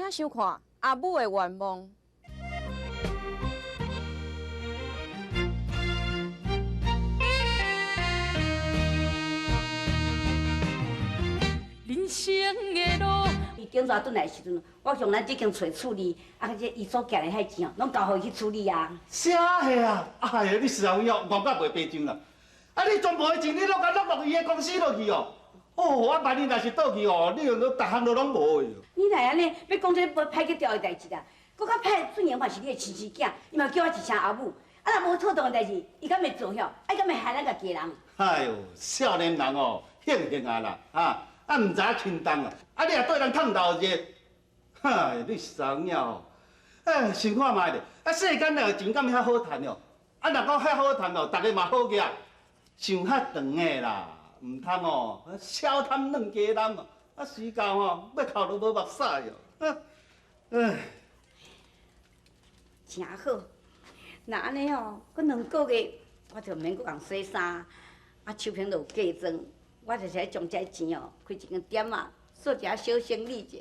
请想看阿母的愿望。人生的路。伊警察转来的时阵，我向咱这间厝处理，这伊所寄的遐钱哦，拢交互伊去处理啊。啥嘿啊？哎呀，你实在有冤家袂白净啦！啊，你全部的钱你落伊的公司落去哦。哦，我万一若是倒去哦，你用到逐项都拢无的。你来安尼，要讲这要歹去调的代志啦。搁较歹，顺延嘛是你的亲生囝，伊嘛叫我一声阿母。啊，若无妥当的代志，伊敢袂做晓？敢袂害咱家己人？哎呦，少年人哦，兴兴啊啦，唔知影轻重啊！你若对人烫头热，哈，你实在有影哦。哎，想看卖咧，世间哪有钱敢遐好赚哦？若讲遐好赚哦，大家嘛好个，想遐长的啦，唔通哦，小贪嫩家人哦，时到哦，要哭都无目屎哦。哎，真好。那安尼哦，搁2个月，我就免搁共洗衫，手平就有嫁妆。我就是要将这钱哦，开一间店啊，做一下小生意者。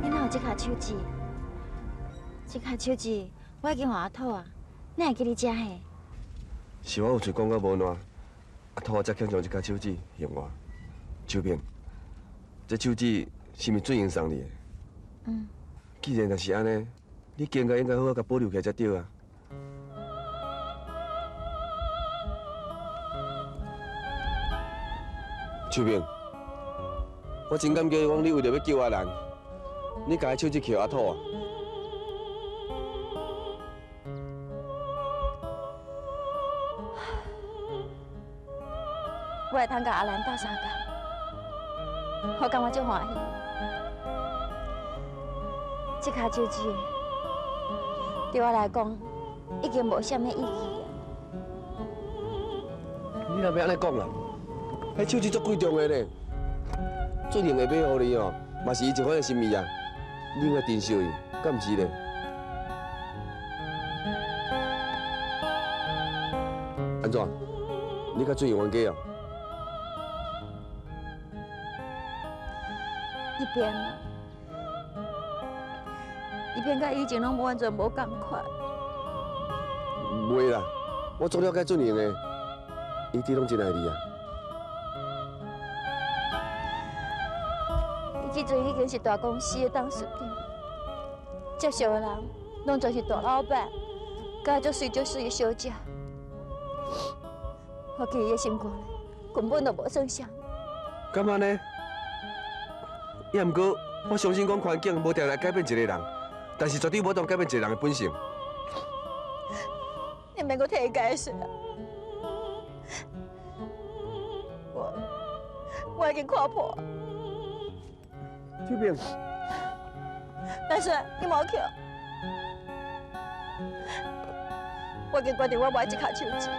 你哪有这卡手指？这卡手指我已经换阿土啊，你还记你遮嘿？是我有嘴讲到无烂，土我才肯将这卡手指用我。秋萍，这手指是毋是准英送你的？嗯。既然若是安尼，你应该好好甲保留起来才对啊。秋萍，我真感激讲你为着要救阿兰，你甲伊手指扣阿土啊。我会通甲阿兰斗相共，我感觉足欢喜。这卡手指对我来讲已经无啥物意义啊。你若要安尼讲啦，迄手指足贵重的呢，最用的买互你哦，嘛是伊一款的心意啊，你应该珍惜伊，敢毋是呢？安怎？你甲最用冤家哦？一边啊，一边甲以前拢完全无共款。袂啦，我足了解俊英的，伊滴拢真爱你啊。伊即阵已经是大公司的董事长，接受的人拢就是大老板，甲足水的小姐。我记伊的生活根本就无算啥。敢安尼？也毋过，我相信讲环境无定来改变一个人，但是绝对无当改变一个人的本性。你免阁替伊解释啊！我已经看破。秋萍，但是你莫去，我已经决定我买这卡手指。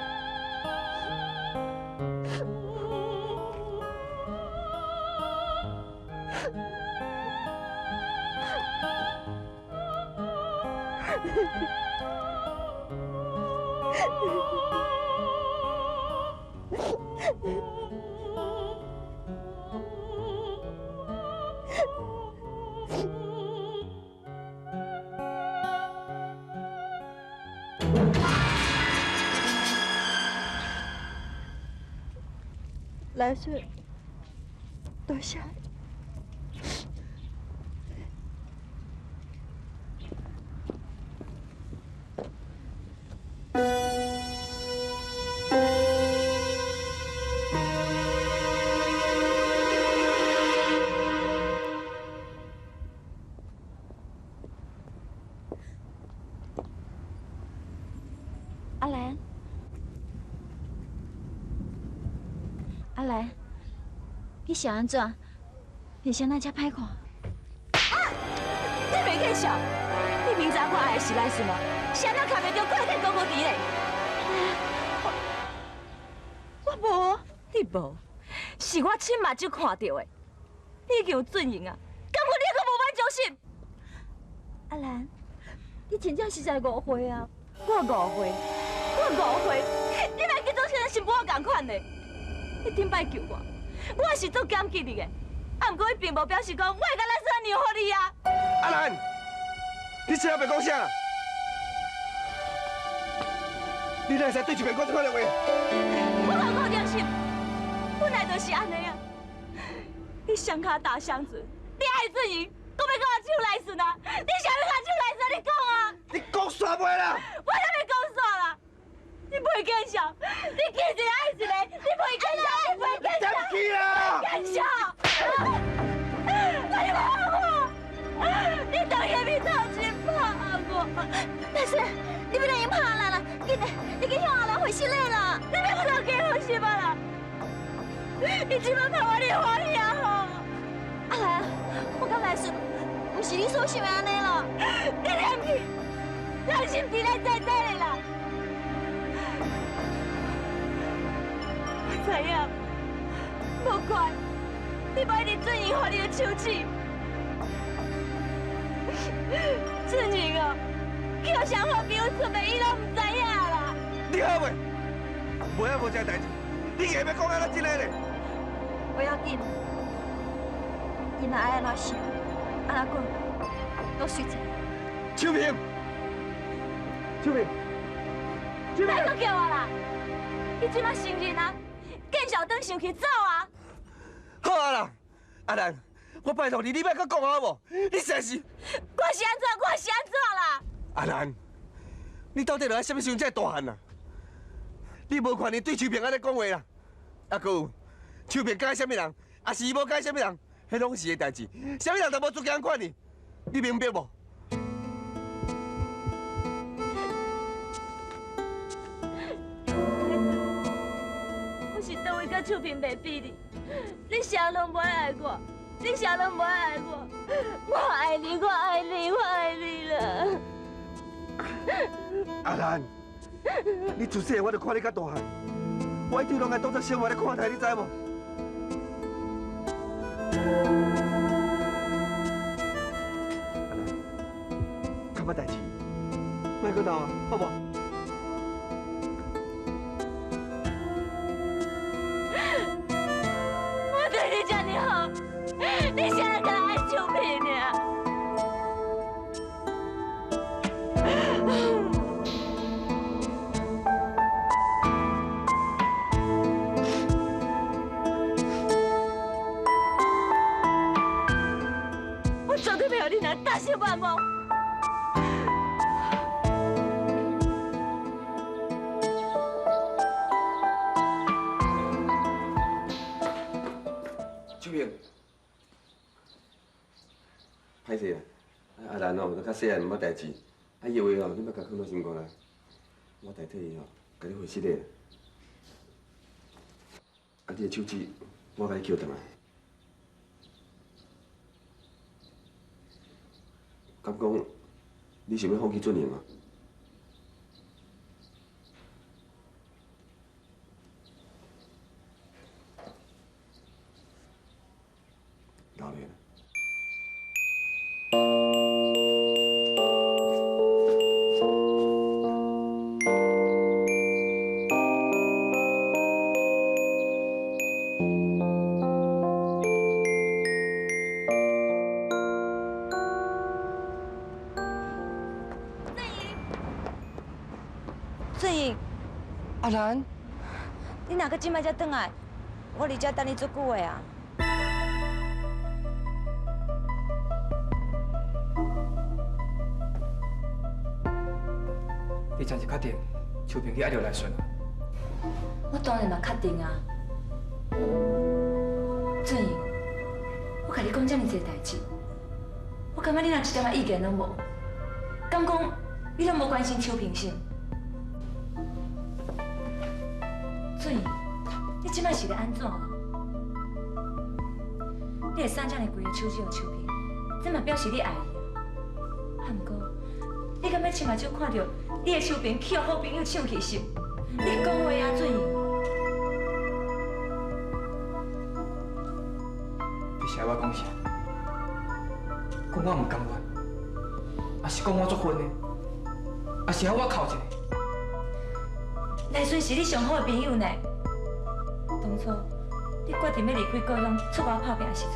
来水，多谢。阿兰，阿兰，你是安怎？你谁那遮歹看？你袂计笑，你明知我爱的是来是吗？是安怎看袂着过天高高低嘞？我无，你无，是我亲目睭看到的。你已经有准用啊，敢不你还无挽救心？阿兰，你真正是才5岁啊！我5岁，你莫记做成是无共款的。你顶摆救我，我也是足感激你的。啊，不过伊并无表示讲我会甲咱孙让互你啊。阿兰，你这后白讲啥？你哪会使对秋萍讲这款话？我好够良心，本来就是安尼啊。你双脚打双船，你爱顺伊，搁要甲我手来顺啊？你想要甲手来顺？你讲啊！你讲煞袂啦？我才要讲煞啦！你袂见笑，你见一个爱一个，你袂见笑，你袂见笑，去啦！见笑！你怕我？你当下面头前怕我？但是你不能用怕啦啦，你给向阿兰回信来啦。你别不能给我是吧啦？你即摆怕我你欢喜啊吼？阿兰，我刚来时，不是你所想的安尼啦。你念去，人心伫咱在在的啦。我知影，无怪你把你准姨予你的手指。准姨哦，叫上好朋友出卖，伊拢唔知影啦。你好袂？无影无这代志，你硬要讲安怎真个咧？不要紧，伊若爱安怎想，安怎讲，都随便。秋萍，秋萍，秋萍！别搁叫我啦！你即摆承认啊？见小灯想去走啊？好啊啦，阿兰，我拜托你，你别搁讲好无？你实在是……我是安怎？我是安怎啦？阿兰，你到底落来什么时阵才大汉啊？你无权利对秋萍安尼讲话啦。啊，搁有，秋萍该什么人，也是伊无该什么人，迄拢是个代志，什么人都无做共款呢？你明白无？我是倒位甲秋萍袂比你，你啥拢无爱我，你啥拢无爱我，我爱你，我爱你，我爱你啦！阿兰，你自细我就看你较大汉，我一直拢爱当作生活咧看待，你知无？阿兰，较捌代志，莫搁闹啊，好无？我对你这么好，你现在敢爱秋萍呢？我绝对没有你那大小半梦。秋萍，歹势啊！阿兰哦，都较细汉，毋捌代志，啊伊的话哦，你莫甲放到心肝内，我代替伊哦，甲你回失礼。啊，你的手指，我甲你捡回来。敢讲，你想要放弃准英啊？老了。俊英，阿兰，你哪个今摆才转来？我伫遮等你足久的啊。你真是确定秋萍去爱着来顺啊？我当然嘛确定啊。俊英，我甲你讲这么侪代志，我感觉你若一点仔意见拢无，敢讲你拢无关心秋萍先？俊英，你即摆是咧安怎啊？你会送这么贵的手机给秋萍，这嘛表示你爱伊啊？啊，不过你敢要亲目睭看到你的秋萍去互好朋友抢去心？你讲话啊，俊英！你是爱我讲啥？讲我唔甘愿，还是讲我作婚的？还是要我哭一个？来顺是你上好的朋友呢。当初你决定要离开故乡出外打拼的时阵，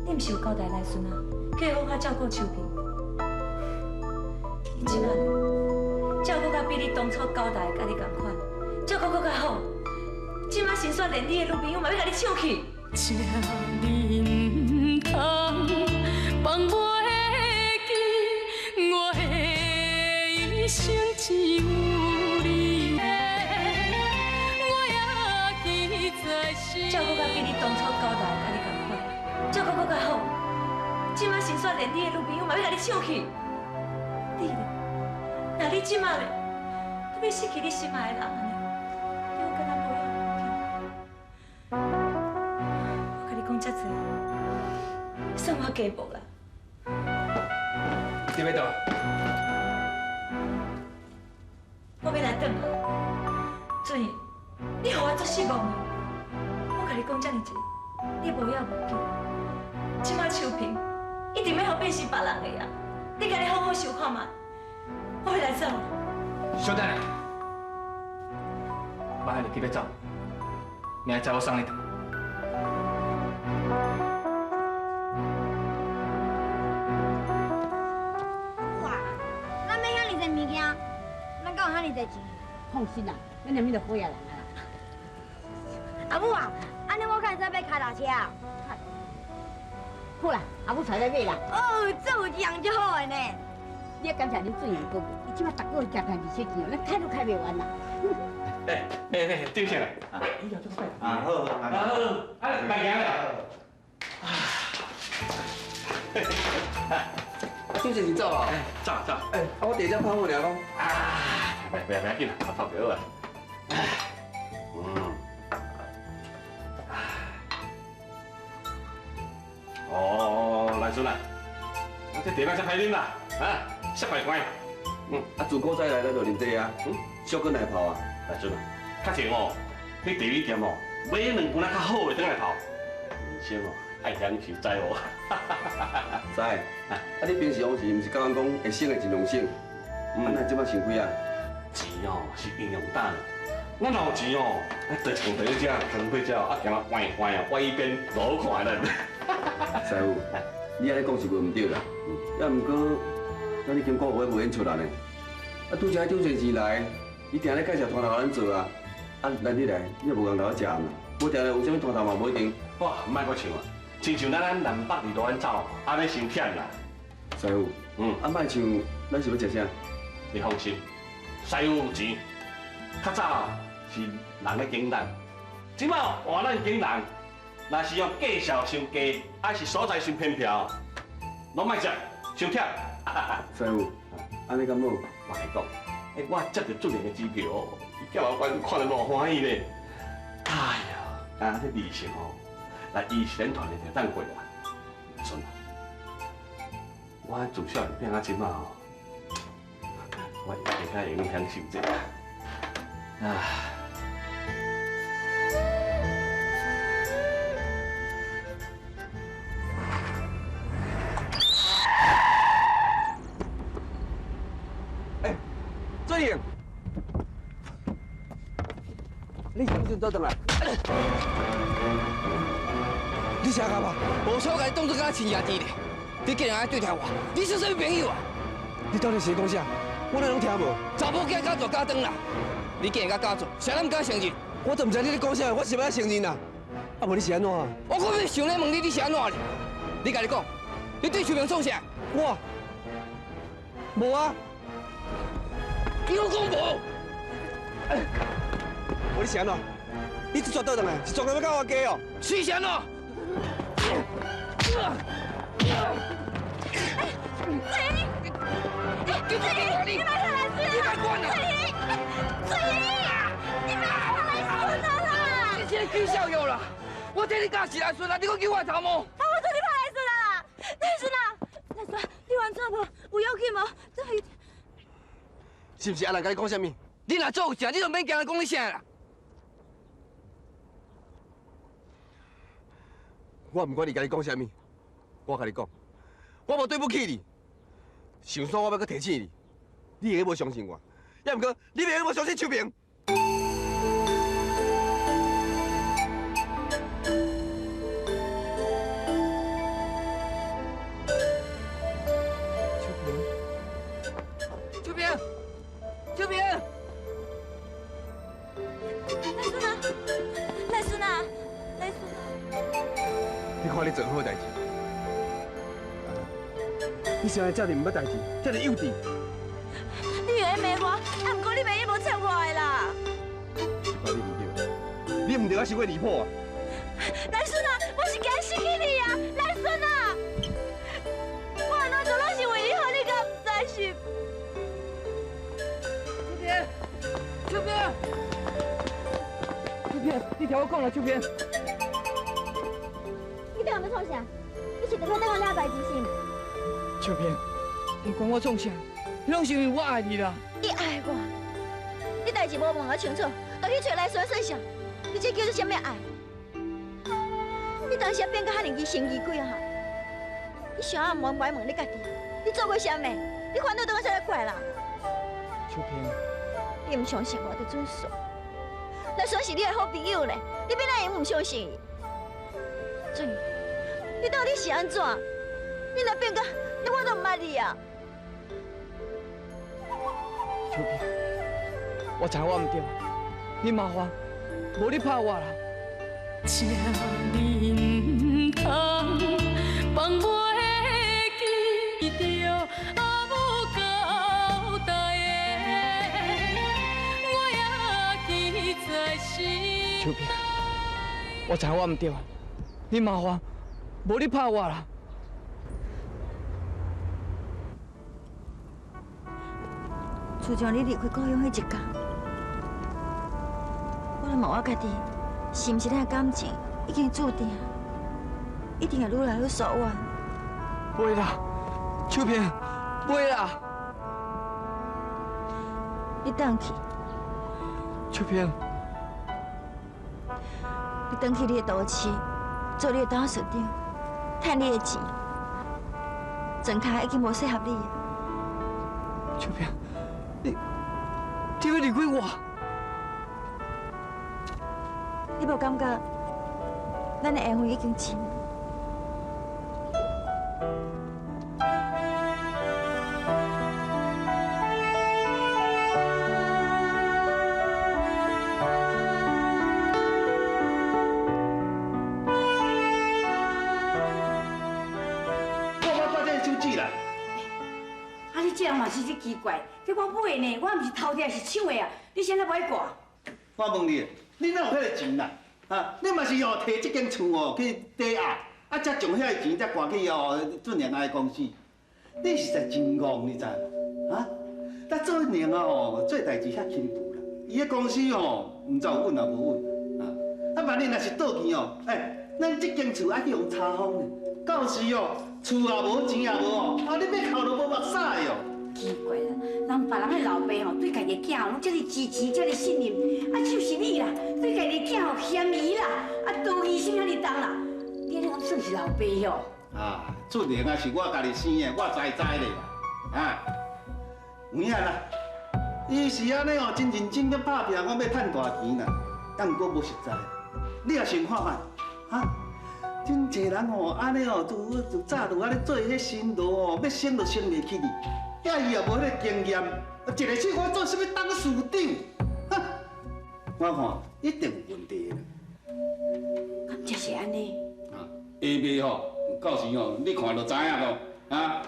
你毋是有交代来顺啊，叫伊好好照顾秋萍。伊即摆照顾甲比你当初交代的甲你同款，照顾搁较好。即摆先煞连你的女朋友嘛要甲你抢去。请你唔通放袂记，我的一生只有你。我也记在心。照顾甲比你当初交代的甲你同款，照顾搁较好。即摆先煞连你的女朋友嘛要甲你抢去。你咧，那你即摆咧，你要失去你心爱的人安尼，你有敢若无要我甲你讲遮多，算我家暴啦。你要倒？我要来转啊！俊逸，你互我足失望的。我甲你讲遮尔济，你无要无紧。即摆秋萍一定要互变成别人的呀！你家己好好想看卖，我要来走。小等下，别还日记要走，明仔载我送你回。哇，咱买遐尔济物件，咱敢有遐尔济钱？放心啦，咱两面就好野人啊。阿母啊，安尼我敢会使买脚踏车啊？好啦，阿母带来买啦。哦，这有样就好的呢。你要感谢恁俊彦哥哥，伊即摆逐个月加赚200钱，咱开都开袂完啦。对起来。啊，好，来行了。俊贤是走啊？走。我第一只泡沫了讲。不要紧啦，我头着啊。哦，来孙啊，这茶哪才歹啉啦，涩快快。自古早来咱就啉茶啊，小滚来泡啊。来孙啊，较前哦，去茶米店哦，买2罐较好的转来泡。人生哦，爱享受知无？知。你平时往是毋是甲阮讲会省的尽量省？那即摆想开啊？钱哦是应用胆，咱若有钱哦，得从第一只汤配只哦，行啊换哦，换一边老快乐。师傅，你安尼讲是袂唔对啦。也毋过，咱你经过有无演出人呢？拄则丢钱钱来，伊定咧介绍摊头咱做啊。咱你来，你也无共头食嘛。无定咧有啥物摊头嘛无一定。哇，唔莫阁唱啊！亲像咱南北二路安走，安尼伤忝啦。师傅，莫唱，咱是要食啥？你放心，师傅有钱，较早是人咧经咱，即摆换咱经人。若是用介绍伤低，还是所在伤偏僻，拢莫食，伤忝。师傅，安尼敢好？我来讲，我接到准年的支票，伊叫我看得偌欢喜咧。哎呀，这利息哦，来医生团的就当过啦。孙啊，我自小就变啊即马哦，我会较会用享受者。啊。俊彦，你什么时阵倒转来？你啥干嘛？无错，甲你当作甲亲兄弟咧，你竟然爱对待我，你是啥物朋友啊？你到底是讲啥？我哪拢听无？查某囝敢做假当啦？你竟然敢假做，谁人敢承认？我都唔知你咧讲啥，我是要承认啊！啊，无你是安怎？我可要想咧问你，你是安怎咧？你家己讲，你对秋萍做啥？我无啊！你有讲无？我你是安怎？你这抓倒转来，是抓到要甲我家哦？是安怎？子怡，你别下来睡啊！子怡，你别下来睡啦！你现在气笑药啦！我替你教是来顺啦，你搁叫我头毛？我说你别来顺啦！来顺啦！来顺，你完错无？有要紧无？这是。是不是阿兰甲你讲啥物？你若做有啥，你就免惊人讲你啥啦。我唔管你甲你讲啥物，我甲你讲，我无对不起你。想说我要搁提醒你，你会无相信我？也毋过你袂会无相信秋萍。秋萍，秋萍，赖孙啊，赖孙啊，你看你做好代志，你现在遮尔唔捌代志，遮尔幼稚。你又爱骂我，啊，不过你骂伊无插我的啦。我你唔对，你唔对，我是为离谱啊！赖孙啊，我是惊死你啊，赖孙啊，我安怎做拢是为你好，你敢唔知是？秋萍，秋萍，你听我讲啦，秋萍。你对我们创啥？你是特别对我了代志是？秋萍，不管我创啥，迄拢是因为我爱你啦。你爱我，你代志无问我清楚，就去找赖孙说啥？你这叫做什么爱？你当时变到遐尼疑神疑鬼啊！你想啊，问白问你家己，你做过啥物？你烦恼对我才来怪啦！秋萍，你唔相信我就准说，赖孙是你的好朋友咧，你变哪会唔相信伊？俊，你到底是安怎？你若变到，我都唔捌你啊！秋萍，我知我唔对，你麻烦，无你拍我啦。请你唔通放袂记着阿母交代的，我也记在心。秋萍，我知我唔对，你麻烦，无你拍我啦。自从你离开故乡迄一天，我就问我家己，是毋是咱的感情已经注定，一定会愈来愈疏远。袂啦，秋萍，袂啦。你回去，秋萍，你回去你的都市，做你的董事长，赚你的钱，庄卡已经无适合你。秋萍，你要离开我？你无感觉咱的缘分已经尽？这样嘛是真奇怪，这我买呢，我唔是偷的，是抢的啊！你现在不爱挂？我问你，你哪有迄个钱啦？啊，你嘛是哦摕这间厝哦去抵押，啊，才将遐个钱才挂去哦俊良的公司。你实在真戆，你知？啊，咱俊良啊哦做代志遐轻浮啦，伊个公司哦唔知有稳也无稳啊。啊，万一若是倒去哦，咱这间厝爱去用查封呢，到时哦厝也无钱也无哦，啊你要哭都无目屎的哦。奇怪啦，人别人的老爸吼，对家己的囝吼，拢遮尔支持，遮尔信任，啊，就是你啦，对家己的囝吼嫌疑啦，啊，妒忌心遐尼重啦，你安尼算是老爸哟？啊，俊良啊是我家己生的，我知咧啦，啊，有影啦，伊是安尼哦，真认真去打拼，讲要赚大钱啦，但毋过无实在，你也想看卖，啊？真济人哦，安尼哦，自早就安尼做迄新路哦，要升都升袂起哩。遐伊也无迄个经验，一个说我做什么董事长，哈，我看一定有问题啦。敢真是安尼？啊，下暝吼，到时吼，你看就知影咯，啊。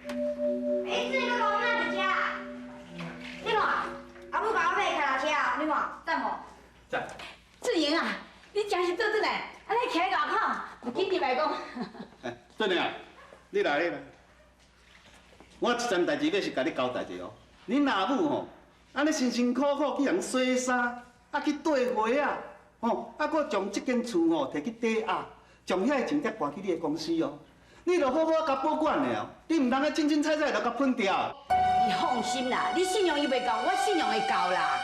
这个老妈在家，你看，阿母甲我买脚踏车，你看，赞无？赞。志莹啊，你真是倒转来，安尼徛在外口，不紧入来讲。俊良，你来你来。我一件代志要是甲你交代者哦。恁阿母吼，安尼辛辛苦苦去人洗衫，啊去缀花啊，吼，啊搁将这间厝吼摕去抵押，将遐个钱才挂去你的公司哦。你着好好甲保管的哦，你唔通啊清清彩彩就甲喷掉。你放心啦，你信用伊袂够，我信用会够啦。